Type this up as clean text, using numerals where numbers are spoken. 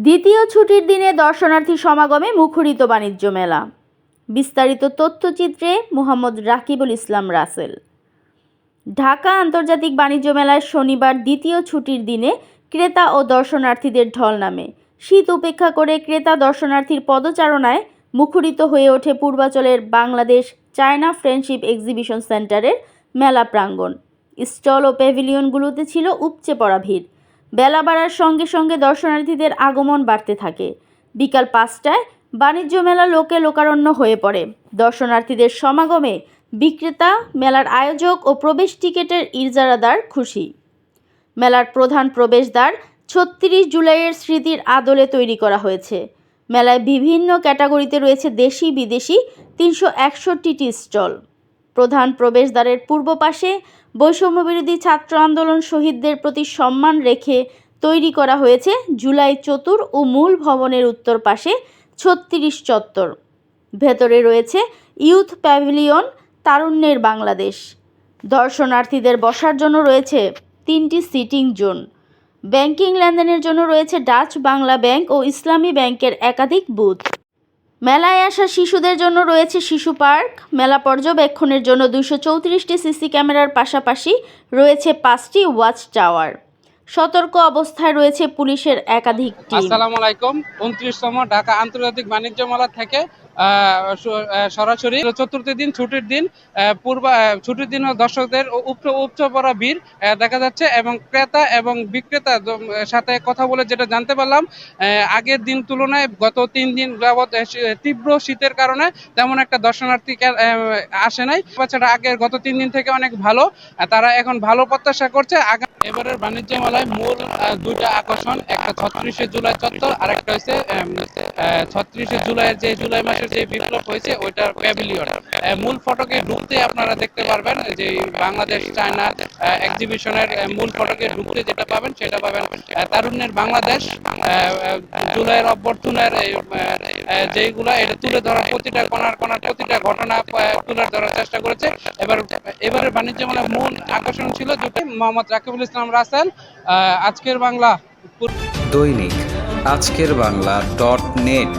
দ্বিতীয় ছুটির দিনে দর্শনার্থী সমাগমে মুখরিত বাণিজ্য মেলা। বিস্তারিত তথ্যচিত্রে মোহাম্মদ রাকিবুল ইসলাম রাসেল। ঢাকা আন্তর্জাতিক বাণিজ্য মেলায় শনিবার দ্বিতীয় ছুটির দিনে ক্রেতা ও দর্শনার্থীদের ঢল নামে। শীত উপেক্ষা করে ক্রেতা দর্শনার্থীর পদচারণায় মুখরিত হয়ে ওঠে পূর্বাচলের বাংলাদেশ চায়না ফ্রেন্ডশিপ এক্সিবিশন সেন্টারের মেলা প্রাঙ্গণ। স্টল ও প্যাভিলিয়নগুলোতে ছিল উপচে পড়া ভিড়। বেলা বাড়ার সঙ্গে সঙ্গে দর্শনার্থীদের আগমন বাড়তে থাকে। বিকাল 5টায় বাণিজ্য মেলা লোকে লোকারণ্য হয়ে পড়ে। দর্শনার্থীদের সমাগমে বিক্রেতা, মেলার আয়োজক ও প্রবেশ টিকিটের ইজারাদার খুশি। মেলার প্রধান প্রবেশদ্বার ৩৬ জুলাইয়ের স্মৃতির আদলে তৈরি করা হয়েছে। মেলায় বিভিন্ন ক্যাটাগরিতে রয়েছে দেশি বিদেশি ৩৬১টি স্টল। প্রধান প্রবেশদ্বারের পূর্ব পাশে বৈষম্যবিরোধী ছাত্র আন্দোলন শহীদদের প্রতি সম্মান রেখে তৈরি করা হয়েছে জুলাই চত্বর ও মূল ভবনের উত্তর পাশে ৩৬ চত্বর। ভেতরে রয়েছে ইউথ প্যাভিলিয়ন, তারুণ্যের বাংলাদেশ। দর্শনার্থীদের বসার জন্য রয়েছে 3টি সিটিং জোন। ব্যাংকিং লেনদেনের জন্য রয়েছে ডাচ বাংলা ব্যাংক ও ইসলামী ব্যাংকের একাধিক বুথ। মেলায় আসা শিশুদের জন্য রয়েছে শিশু পার্ক। মেলা পর্যবেক্ষণের জন্য 234টি সিসি ক্যামেরার পাশাপাশি রয়েছে 5টি ওয়াচ টাওয়ার। সতর্ক অবস্থায় রয়েছে পুলিশের একাধিক টিম। আসসালামু আলাইকুম। 29তম ঢাকা আন্তর্জাতিক বাণিজ্য মেলা থেকে সরাসরি চতুর্থ দিন ছুটির দিন ছুটির দিন দর্শকদের উপচে পড়া ভিড় দেখা যাচ্ছে এবং ক্রেতা এবং বিক্রেতা সাথে কথা বলে যেটা জানতে পারলাম, আগের দিন তুলনায় গত 3 দিন যাবৎ তীব্র শীতের কারণে তেমন একটা দর্শনার্থী আসে নাই। বাচ্চাটা আগের গত 3 দিন থেকে অনেক ভালো, তারা এখন ভালো প্রত্যাশা করছে। এবারের বাণিজ্য মেলায় মূল 2টা আকর্ষণ, একটা 36শে জুলাই চত্বর আর একটা হচ্ছে 36শে জুলাইয়ের যে জুলাই মাসের যে বিপ্লব হয়েছে ওইটার প্যাভিলিয়ন। মূল ফটকে ঢুকতে আপনারা দেখতে পারবেন যে বাংলাদেশ চায়না এক্সিবিশনের মূল ফটকে ঢুকতে যেটা পাবেন সেটা পাবেন তারুণ্যের বাংলাদেশ, জুলাইয়ের অভ্যর্থনের যেইগুলা এটা তুলে ধরার প্রতিটা কোণার প্রতিটা ঘটনা তুলে ধরার চেষ্টা করেছে। এবারের বাণিজ্য মেলার মূল আকর্ষণ ছিল দুটি। মোহাম্মদ রাকিবুল ইসলাম রাসেল, আজকের বাংলা। দৈনিক আজকের বাংলা .net